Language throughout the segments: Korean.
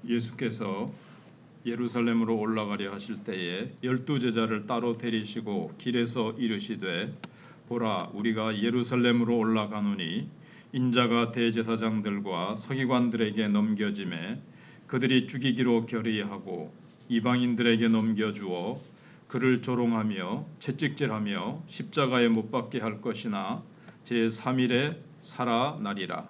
예수께서 예루살렘으로 올라가려 하실 때에 12제자를 따로 데리시고 길에서 이르시되 보라 우리가 예루살렘으로 올라가노니 인자가 대제사장들과 서기관들에게 넘겨짐에 그들이 죽이기로 결의하고 이방인들에게 넘겨주어 그를 조롱하며 채찍질하며 십자가에 못 박게 할 것이나 제3일에 살아나리라.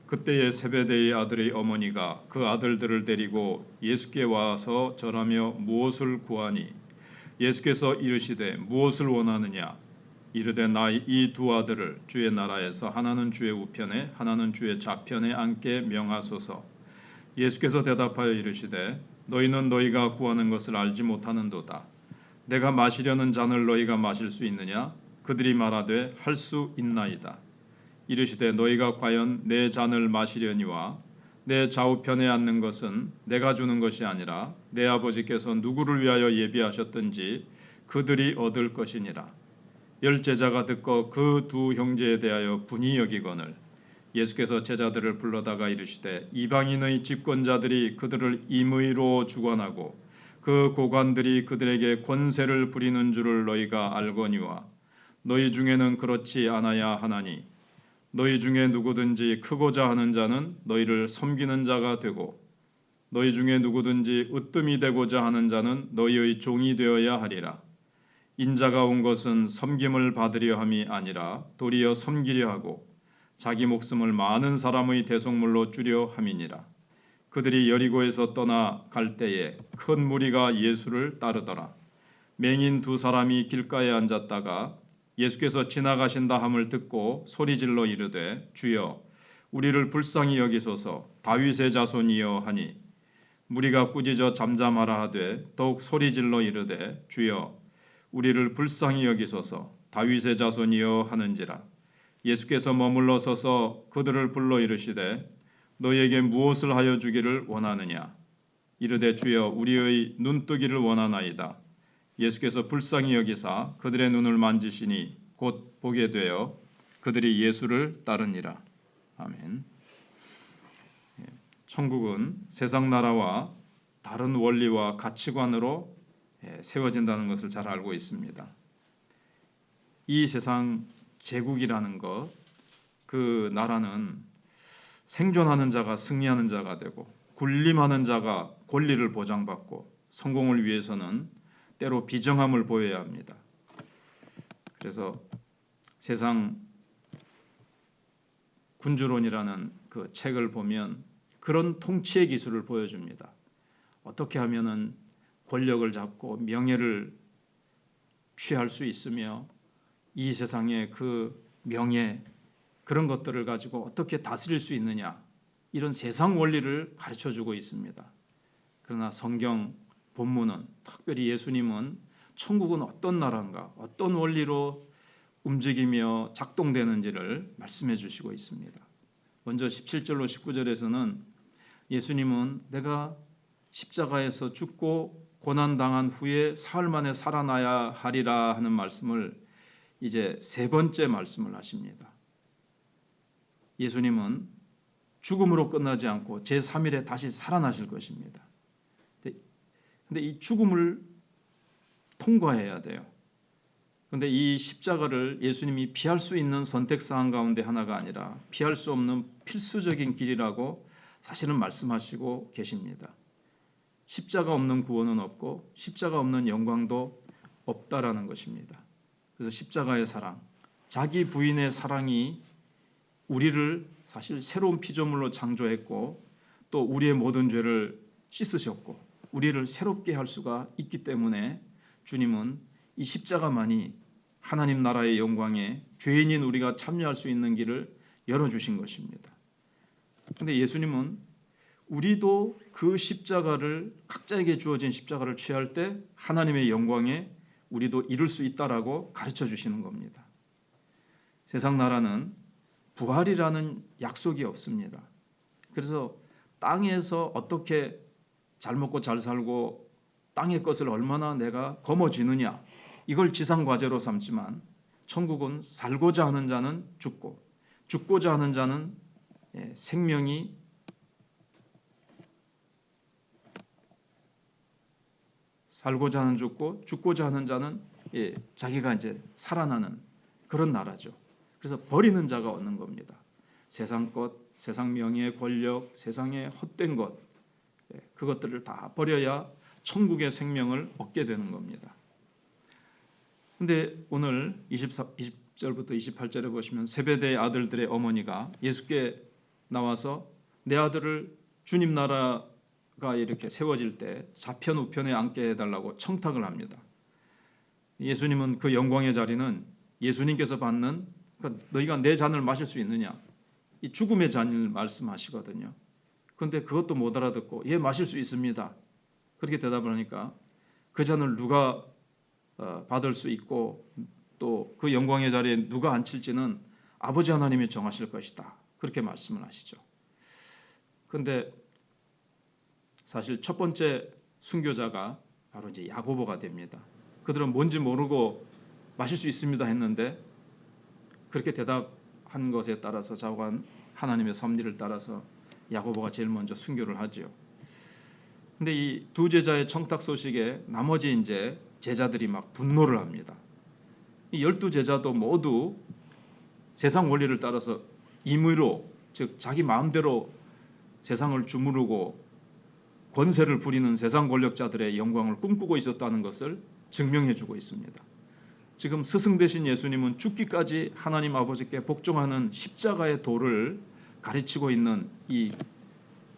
그때에 세베대의 아들의 어머니가 그 아들들을 데리고 예수께 와서 절하며 무엇을 구하니 예수께서 이르시되 무엇을 원하느냐 이르되 나 이 두 아들을 주의 나라에서 하나는 주의 우편에 하나는 주의 좌편에 앉게 명하소서. 예수께서 대답하여 이르시되 너희는 너희가 구하는 것을 알지 못하는도다. 내가 마시려는 잔을 너희가 마실 수 있느냐 그들이 말하되 할 수 있나이다. 이르시되 너희가 과연 내 잔을 마시려니와 내 좌우편에 앉는 것은 내가 주는 것이 아니라 내 아버지께서 누구를 위하여 예비하셨든지 그들이 얻을 것이니라. 열 제자가 듣고 그 두 형제에 대하여 분이 여기거늘 예수께서 제자들을 불러다가 이르시되 이방인의 집권자들이 그들을 임의로 주관하고 그 고관들이 그들에게 권세를 부리는 줄을 너희가 알거니와 너희 중에는 그렇지 않아야 하나니 너희 중에 누구든지 크고자 하는 자는 너희를 섬기는 자가 되고 너희 중에 누구든지 으뜸이 되고자 하는 자는 너희의 종이 되어야 하리라. 인자가 온 것은 섬김을 받으려 함이 아니라 도리어 섬기려 하고 자기 목숨을 많은 사람의 대속물로 주려 함이니라. 그들이 여리고에서 떠나 갈 때에 큰 무리가 예수를 따르더라. 맹인 두 사람이 길가에 앉았다가 예수께서 지나가신다 함을 듣고 소리질러 이르되 주여 우리를 불쌍히 여기소서 다윗의 자손이여 하니 무리가 꾸짖어 잠잠하라 하되 더욱 소리질러 이르되 주여 우리를 불쌍히 여기소서 다윗의 자손이여 하는지라. 예수께서 머물러 서서 그들을 불러 이르시되 너희에게 무엇을 하여 주기를 원하느냐 이르되 주여 우리의 눈뜨기를 원하나이다. 예수께서 불쌍히 여기사 그들의 눈을 만지시니 곧 보게 되어 그들이 예수를 따르니라. 아멘. 천국은 세상 나라와 다른 원리와 가치관으로 세워진다는 것을 잘 알고 있습니다. 이 세상 제국이라는 것, 그 나라는 생존하는 자가 승리하는 자가 되고 군림하는 자가 권리를 보장받고 성공을 위해서는 때로 비정함을 보여야 합니다. 그래서 세상 군주론이라는 그 책을 보면 그런 통치의 기술을 보여줍니다. 어떻게 하면은 권력을 잡고 명예를 취할 수 있으며 이 세상의 그 명예 그런 것들을 가지고 어떻게 다스릴 수 있느냐 이런 세상 원리를 가르쳐주고 있습니다. 그러나 성경 본문은 특별히 예수님은 천국은 어떤 나라인가 어떤 원리로 움직이며 작동되는지를 말씀해 주시고 있습니다. 먼저 17절로 19절에서는 예수님은 내가 십자가에서 죽고 고난당한 후에 사흘 만에 살아나야 하리라 하는 말씀을 이제 세 번째 말씀을 하십니다. 예수님은 죽음으로 끝나지 않고 제3일에 다시 살아나실 것입니다. 근데 이 죽음을 통과해야 돼요. 그런데 이 십자가를 예수님이 피할 수 있는 선택사항 가운데 하나가 아니라 피할 수 없는 필수적인 길이라고 사실은 말씀하시고 계십니다. 십자가 없는 구원은 없고 십자가 없는 영광도 없다라는 것입니다. 그래서 십자가의 사랑, 자기 부인의 사랑이 우리를 사실 새로운 피조물로 창조했고 또 우리의 모든 죄를 씻으셨고 우리를 새롭게 할 수가 있기 때문에 주님은 이 십자가만이 하나님 나라의 영광에 죄인인 우리가 참여할 수 있는 길을 열어주신 것입니다. 그런데 예수님은 우리도 그 십자가를 각자에게 주어진 십자가를 취할 때 하나님의 영광에 우리도 이룰 수 있다라고 가르쳐 주시는 겁니다. 세상 나라는 부활이라는 약속이 없습니다. 그래서 땅에서 어떻게 잘 먹고 잘 살고 땅의 것을 얼마나 내가 거머쥐느냐 이걸 지상 과제로 삼지만 천국은 살고자 하는 자는 죽고 죽고자 하는 자는 생명이 살고자 하는 죽고 죽고자 하는 자는 자기가 이제 살아나는 그런 나라죠. 그래서 버리는 자가 얻는 겁니다. 세상 것, 세상 명예, 권력, 세상의 헛된 것, 그것들을 다 버려야 천국의 생명을 얻게 되는 겁니다. 근데 오늘 20절부터 28절에 보시면 세베대의 아들들의 어머니가 예수께 나와서 내 아들을 주님 나라가 이렇게 세워질 때 좌편 우편에 앉게 해달라고 청탁을 합니다. 예수님은 그 영광의 자리는 예수님께서 받는 너희가 내 잔을 마실 수 있느냐 이 죽음의 잔을 말씀하시거든요. 그런데 그것도 못 알아듣고 예 마실 수 있습니다. 그렇게 대답을 하니까 그 잔을 누가 받을 수 있고 또 그 영광의 자리에 누가 앉힐지는 아버지 하나님이 정하실 것이다. 그렇게 말씀을 하시죠. 그런데 사실 첫 번째 순교자가 바로 이제 야고보가 됩니다. 그들은 뭔지 모르고 마실 수 있습니다 했는데 그렇게 대답한 것에 따라서 자고한 하나님의 섭리를 따라서 야고보가 제일 먼저 순교를 하지요. 근데 이 두 제자의 청탁 소식에 나머지 이제 제자들이 막 분노를 합니다. 이 12제자도 모두 세상 원리를 따라서 임의로 즉 자기 마음대로 세상을 주무르고 권세를 부리는 세상 권력자들의 영광을 꿈꾸고 있었다는 것을 증명해 주고 있습니다. 지금 스승 되신 예수님은 죽기까지 하나님 아버지께 복종하는 십자가의 도를 가르치고 있는 이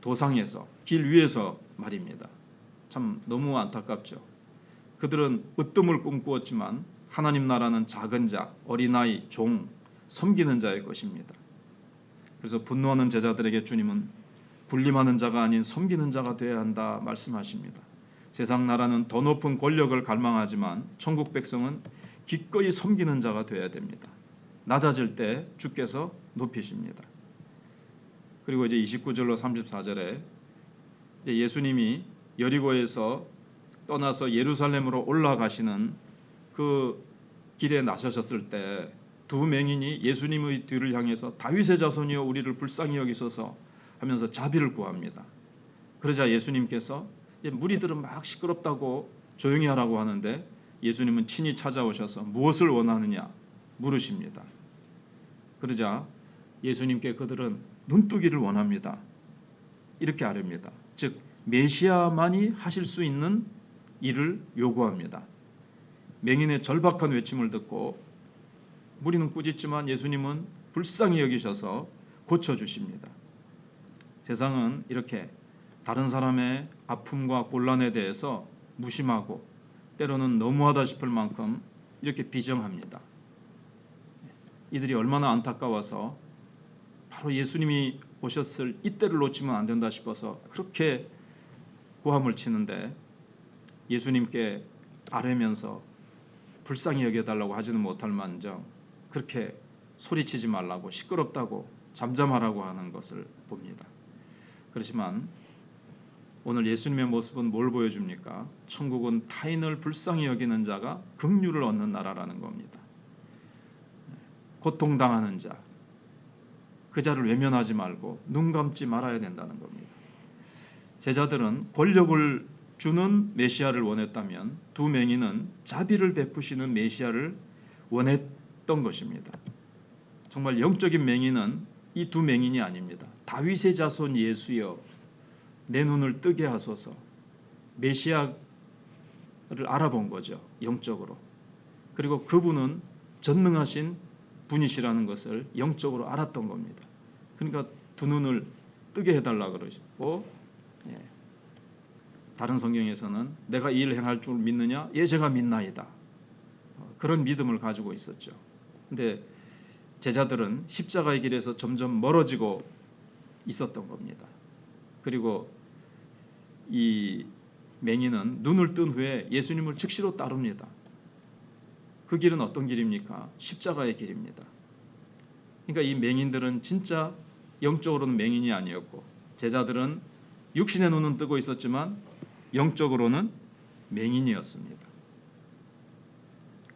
도상에서 길 위에서 말입니다. 참 너무 안타깝죠. 그들은 으뜸을 꿈꾸었지만 하나님 나라는 작은 자, 어린아이, 종, 섬기는 자의 것입니다. 그래서 분노하는 제자들에게 주님은 군림하는 자가 아닌 섬기는 자가 되어야 한다 말씀하십니다. 세상 나라는 더 높은 권력을 갈망하지만 천국 백성은 기꺼이 섬기는 자가 되어야 됩니다. 낮아질 때 주께서 높이십니다. 그리고 이제 29절로 34절에 예수님이 여리고에서 떠나서 예루살렘으로 올라가시는 그 길에 나서셨을 때 두 맹인이 예수님의 뒤를 향해서 다윗의 자손이여 우리를 불쌍히 여기소서 하면서 자비를 구합니다. 그러자 예수님께서 무리들은 막 시끄럽다고 조용히 하라고 하는데 예수님은 친히 찾아오셔서 무엇을 원하느냐 물으십니다. 그러자 예수님께 그들은 눈뜨기를 원합니다. 이렇게 아뢰입니다. 즉 메시아만이 하실 수 있는 일을 요구합니다. 맹인의 절박한 외침을 듣고 무리는 꾸짖지만 예수님은 불쌍히 여기셔서 고쳐주십니다. 세상은 이렇게 다른 사람의 아픔과 곤란에 대해서 무심하고 때로는 너무하다 싶을 만큼 이렇게 비정합니다. 이들이 얼마나 안타까워서 바로 예수님이 오셨을 이때를 놓치면 안 된다 싶어서 그렇게 고함을 치는데 예수님께 아뢰면서 불쌍히 여겨달라고 하지는 못할 만정 그렇게 소리치지 말라고 시끄럽다고 잠잠하라고 하는 것을 봅니다. 그렇지만 오늘 예수님의 모습은 뭘 보여줍니까? 천국은 타인을 불쌍히 여기는 자가 긍휼을 얻는 나라라는 겁니다. 고통당하는 자, 그 자를 외면하지 말고 눈 감지 말아야 된다는 겁니다. 제자들은 권력을 주는 메시아를 원했다면 두 맹인은 자비를 베푸시는 메시아를 원했던 것입니다. 정말 영적인 맹인은 이 두 맹인이 아닙니다. 다윗의 자손 예수여 내 눈을 뜨게 하소서. 메시아를 알아본 거죠. 영적으로. 그리고 그분은 전능하신 분이시라는 것을 영적으로 알았던 겁니다. 그러니까 두 눈을 뜨게 해달라 그러시고 다른 성경에서는 내가 이 일을 행할 줄 믿느냐? 예 제가 믿나이다. 그런 믿음을 가지고 있었죠. 근데 제자들은 십자가의 길에서 점점 멀어지고 있었던 겁니다. 그리고 이 맹인은 눈을 뜬 후에 예수님을 즉시로 따릅니다. 그 길은 어떤 길입니까? 십자가의 길입니다. 그러니까 이 맹인들은 진짜 영적으로는 맹인이 아니었고 제자들은 육신의 눈은 뜨고 있었지만 영적으로는 맹인이었습니다.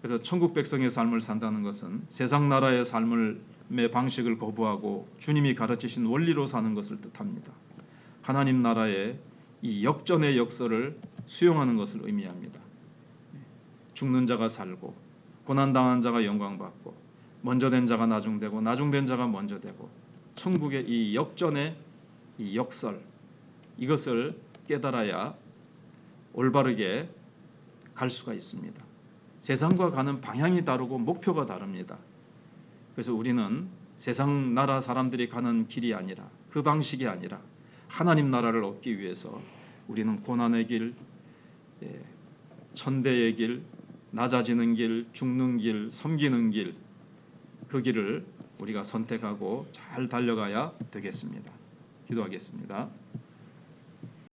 그래서 천국 백성의 삶을 산다는 것은 세상 나라의 삶의 방식을 거부하고 주님이 가르치신 원리로 사는 것을 뜻합니다. 하나님 나라의 이 역전의 역설을 수용하는 것을 의미합니다. 죽는 자가 살고 고난당한 자가 영광받고 먼저 된 자가 나중되고 나중된 자가 먼저 되고 천국의 이 역전의 이 역설, 이것을 깨달아야 올바르게 갈 수가 있습니다. 세상과 가는 방향이 다르고 목표가 다릅니다. 그래서 우리는 세상 나라 사람들이 가는 길이 아니라, 그 방식이 아니라 하나님 나라를 얻기 위해서 우리는 고난의 길, 천대의 길, 낮아지는 길, 죽는 길, 섬기는 길, 그 길을 우리가 선택하고 잘 달려가야 되겠습니다. 기도하겠습니다.